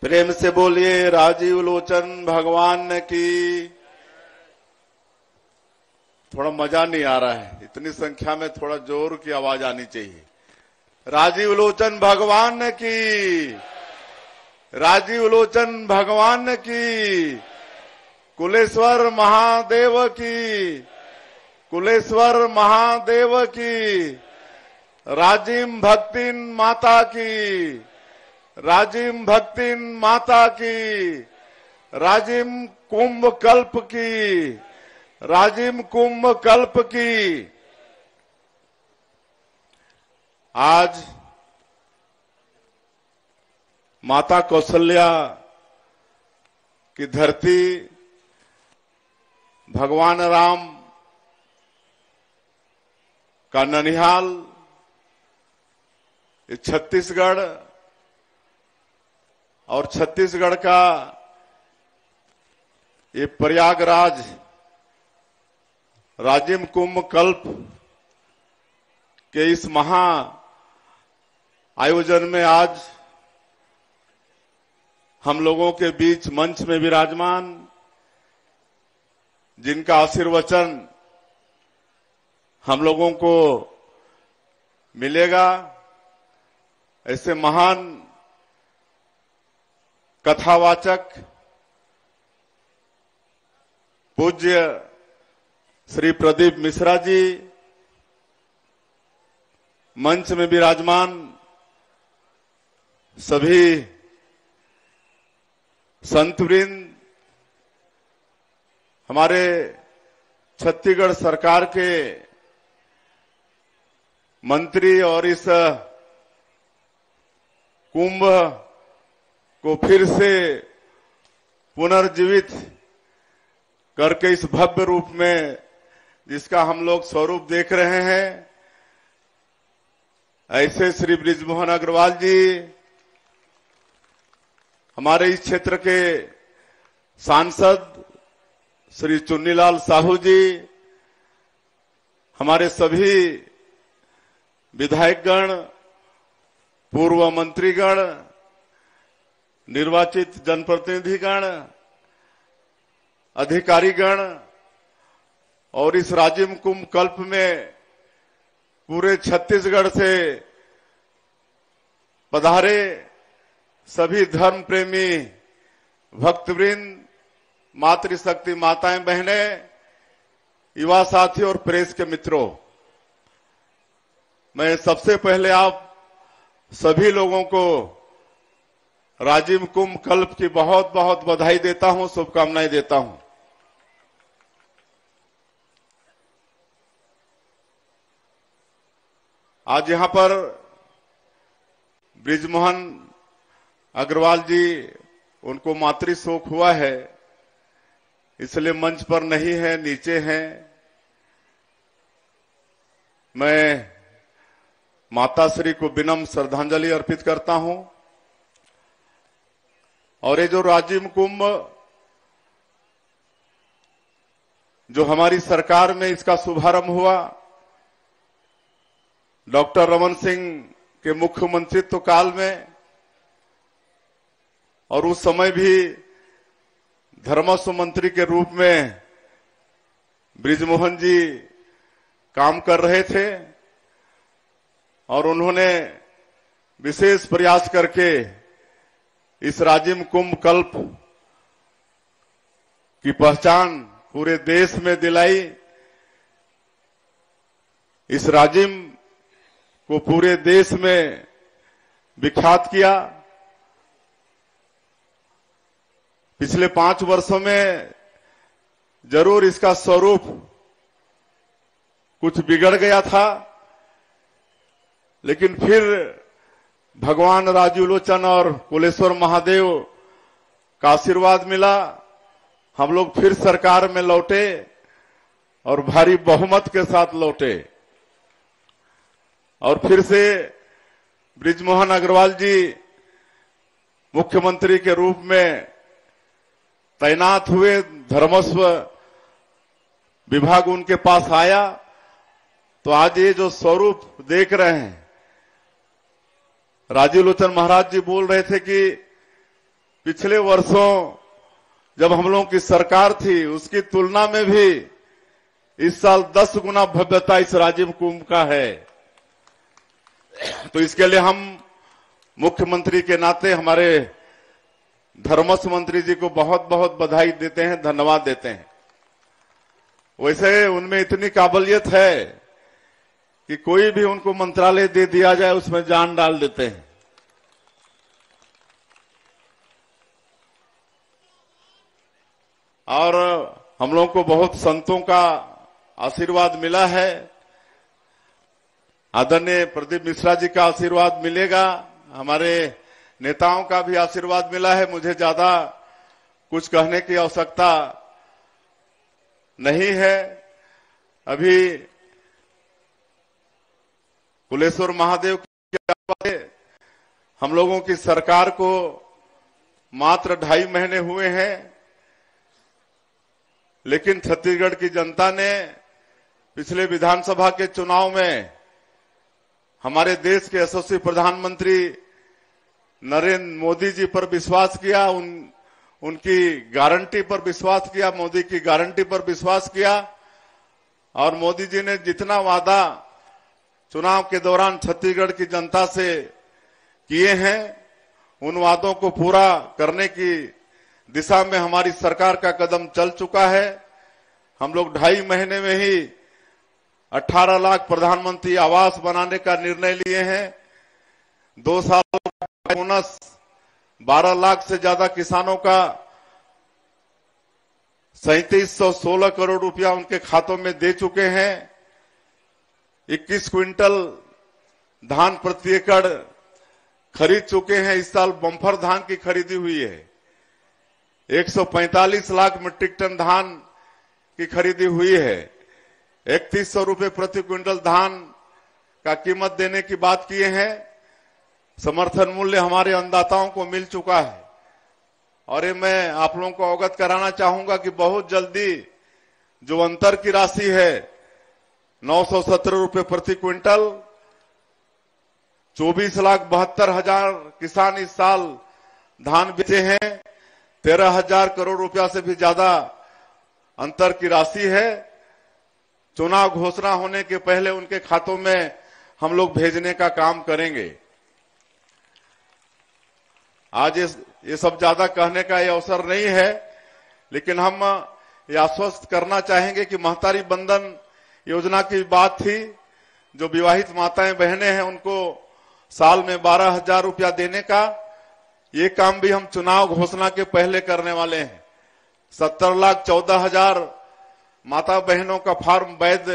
प्रेम से बोलिए राजीव लोचन भगवान की। थोड़ा मजा नहीं आ रहा है, इतनी संख्या में थोड़ा जोर की आवाज आनी चाहिए। राजीव लोचन भगवान की, राजीव लोचन भगवान की, कुलेश्वर महादेव की, कुलेश्वर महादेव की, राजिम भक्तिन माता की, राजिम भक्तिन माता की, राजिम कुंभ कल्प की, राजिम कुंभ कल्प की। आज माता कौशल्या की धरती भगवान राम का ननिहाल, छत्तीसगढ़ और छत्तीसगढ़ का ये प्रयागराज राजिम कुंभ कल्प के इस महा आयोजन में आज हम लोगों के बीच मंच में विराजमान, जिनका आशीर्वचन हम लोगों को मिलेगा, ऐसे महान कथावाचक पूज्य श्री प्रदीप मिश्रा जी, मंच में विराजमान सभी संतवृंद, हमारे छत्तीसगढ़ सरकार के मंत्री और इस कुंभ को फिर से पुनर्जीवित करके इस भव्य रूप में जिसका हम लोग स्वरूप देख रहे हैं, ऐसे श्री बृजमोहन अग्रवाल जी, हमारे इस क्षेत्र के सांसद श्री चुन्नीलाल साहू जी, हमारे सभी विधायकगण, पूर्व मंत्रीगण, निर्वाचित जनप्रतिनिधिगण, अधिकारीगण और इस राजिम कुंभ कल्प में पूरे छत्तीसगढ़ से पधारे सभी धर्म प्रेमी भक्तवृंद, मातृशक्ति माताएं बहनें, युवा साथी और प्रेस के मित्रों, मैं सबसे पहले आप सभी लोगों को राजिम कुंभ कल्प की बहुत बहुत बधाई देता हूं, शुभकामनाएं देता हूं। आज यहां पर बृजमोहन अग्रवाल जी, उनको मातृशोक हुआ है, इसलिए मंच पर नहीं है, नीचे हैं। मैं माताश्री को विनम्र श्रद्धांजलि अर्पित करता हूं। और ये जो राजिम कुंभ जो हमारी सरकार में इसका शुभारंभ हुआ, डॉक्टर रमन सिंह के मुख्यमंत्रित्व काल में, और उस समय भी धर्मस्व मंत्री के रूप में बृजमोहन जी काम कर रहे थे, और उन्होंने विशेष प्रयास करके इस राजिम कुंभ कल्प की पहचान पूरे देश में दिलाई। इस राजिम को पूरे देश में विख्यात किया। पिछले 5 वर्षों में जरूर इसका स्वरूप कुछ बिगड़ गया था, लेकिन फिर भगवान राजीव लोचन और कुलेश्वर महादेव का आशीर्वाद मिला, हम लोग फिर सरकार में लौटे और भारी बहुमत के साथ लौटे, और फिर से बृजमोहन अग्रवाल जी मुख्यमंत्री के रूप में तैनात हुए। धर्मस्व विभाग उनके पास आया, तो आज ये जो स्वरूप देख रहे हैं, राजीव लोचन महाराज जी बोल रहे थे कि पिछले वर्षों जब हम लोगों की सरकार थी उसकी तुलना में भी इस साल 10 गुना भव्यता इस राजीव कुंभ का है। तो इसके लिए हम मुख्यमंत्री के नाते हमारे धर्मस्व मंत्री जी को बहुत बहुत बधाई देते हैं, धन्यवाद देते हैं। वैसे उनमें इतनी काबिलियत है कि कोई भी उनको मंत्रालय दे दिया जाए उसमें जान डाल देते हैं। और हम लोगों को बहुत संतों का आशीर्वाद मिला है। आदरणीय प्रदीप मिश्रा जी का आशीर्वाद मिलेगा, हमारे नेताओं का भी आशीर्वाद मिला है। मुझे ज्यादा कुछ कहने की आवश्यकता नहीं है। अभी कुलेश्वर महादेव की हम लोगों की सरकार को मात्र 2.5 महीने हुए हैं, लेकिन छत्तीसगढ़ की जनता ने पिछले विधानसभा के चुनाव में हमारे देश के यशस्वी प्रधानमंत्री नरेंद्र मोदी जी पर विश्वास किया, उनकी गारंटी पर विश्वास किया, मोदी की गारंटी पर विश्वास किया। और मोदी जी ने जितना वादा चुनाव के दौरान छत्तीसगढ़ की जनता से किए हैं, उन वादों को पूरा करने की दिशा में हमारी सरकार का कदम चल चुका है। हम लोग 2.5 महीने में ही 18 लाख प्रधानमंत्री आवास बनाने का निर्णय लिए हैं। 2 साल का बोनस 12 लाख से ज्यादा किसानों का 3716 करोड़ रुपया उनके खातों में दे चुके हैं। 21 क्विंटल धान प्रति एकड़ खरीद चुके हैं। इस साल बम्फर धान की खरीदी हुई है। 145 लाख मीट्रिक टन धान की खरीदी हुई है। 3100 रुपये प्रति क्विंटल धान का कीमत देने की बात किए हैं। समर्थन मूल्य हमारे अन्नदाताओं को मिल चुका है। और ये मैं आप लोगों को अवगत कराना चाहूंगा कि बहुत जल्दी जो अंतर की राशि है 917 रुपये प्रति क्विंटल, 24,72,000 किसान इस साल धान बेचे हैं। 13,000 करोड़ रुपया से भी ज्यादा अंतर की राशि है। चुनाव घोषणा होने के पहले उनके खातों में हम लोग भेजने का काम करेंगे। आज ये सब ज्यादा कहने का ये अवसर नहीं है, लेकिन हम ये आश्वस्त करना चाहेंगे कि महतारी बंधन योजना की बात थी। जो विवाहित माताएं बहनें हैं उनको साल में 12,000 रुपया देने का, ये काम भी हम चुनाव घोषणा के पहले करने वाले हैं। 70,14,000 माता बहनों का फॉर्म वैध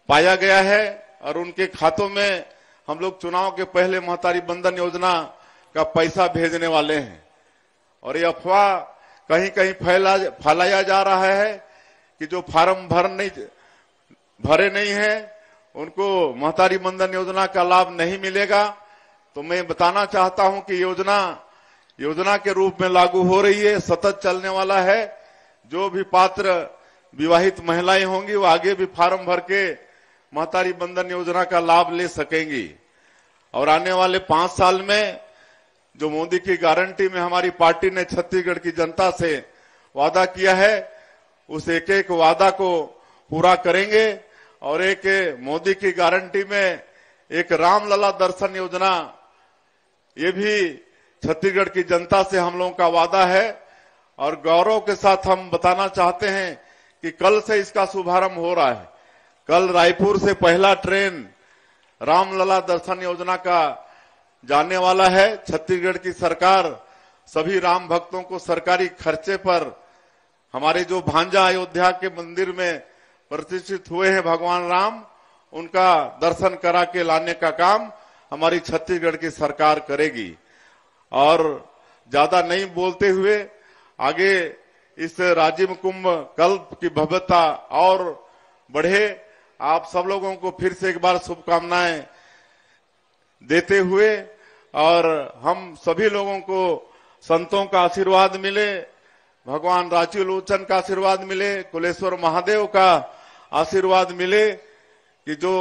पाया गया है और उनके खातों में हम लोग चुनाव के पहले महतारी बंधन योजना का पैसा भेजने वाले हैं। और ये अफवाह कहीं कहीं फैलाया जा रहा है कि जो फॉर्म भरे नहीं है उनको महतारी बंधन योजना का लाभ नहीं मिलेगा। तो मैं बताना चाहता हूं कि योजना के रूप में लागू हो रही है, सतत चलने वाला है। जो भी पात्र विवाहित महिलाएं होंगी वो आगे भी फॉर्म भर के महतारी बंधन योजना का लाभ ले सकेंगी। और आने वाले 5 साल में जो मोदी की गारंटी में हमारी पार्टी ने छत्तीसगढ़ की जनता से वादा किया है, उस एक एक वादा को पूरा करेंगे। और एक मोदी की गारंटी में एक रामलला दर्शन योजना, ये भी छत्तीसगढ़ की जनता से हम लोगों का वादा है। और गौरव के साथ हम बताना चाहते हैं कि कल से इसका शुभारंभ हो रहा है। कल रायपुर से पहला ट्रेन रामलला दर्शन योजना का जाने वाला है। छत्तीसगढ़ की सरकार सभी राम भक्तों को सरकारी खर्चे पर हमारे जो भांजा अयोध्या के मंदिर में प्रतिष्ठित हुए हैं भगवान राम, उनका दर्शन करा के लाने का काम हमारी छत्तीसगढ़ की सरकार करेगी। और ज्यादा नहीं बोलते हुए आगे इस राजीव कुंभ कल्प की भव्यता और बढ़े, आप सब लोगों को फिर से एक बार शुभकामनाएं देते हुए और हम सभी लोगों को संतों का आशीर्वाद मिले, भगवान रांची लोचन का आशीर्वाद मिले, कुलेश्वर महादेव का आशीर्वाद मिले कि जो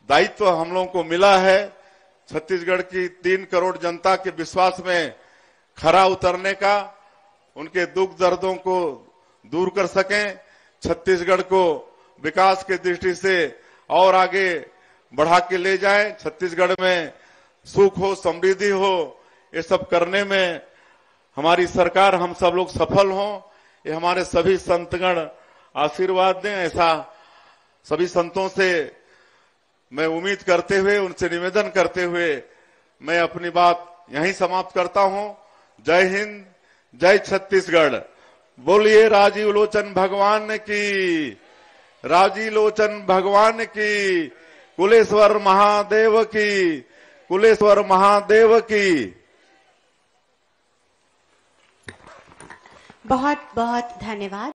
दायित्व हम लोगों को मिला है छत्तीसगढ़ की 3 करोड़ जनता के विश्वास में खरा उतरने का, उनके दुख दर्दों को दूर कर सकें, छत्तीसगढ़ को विकास की दृष्टि से और आगे बढ़ा के ले जाएं, छत्तीसगढ़ में सुख हो, समृद्धि हो, ये सब करने में हमारी सरकार, हम सब लोग सफल हों, ये हमारे सभी संतगण आशीर्वाद दें। ऐसा सभी संतों से मैं उम्मीद करते हुए, उनसे निवेदन करते हुए मैं अपनी बात यहीं समाप्त करता हूं। जय हिंद, जय छत्तीसगढ़। बोलिए राजीव लोचन भगवान की, राजीव लोचन भगवान की, कुलेश्वर महादेव की, कुलेश्वर महादेव की। बहुत बहुत धन्यवाद।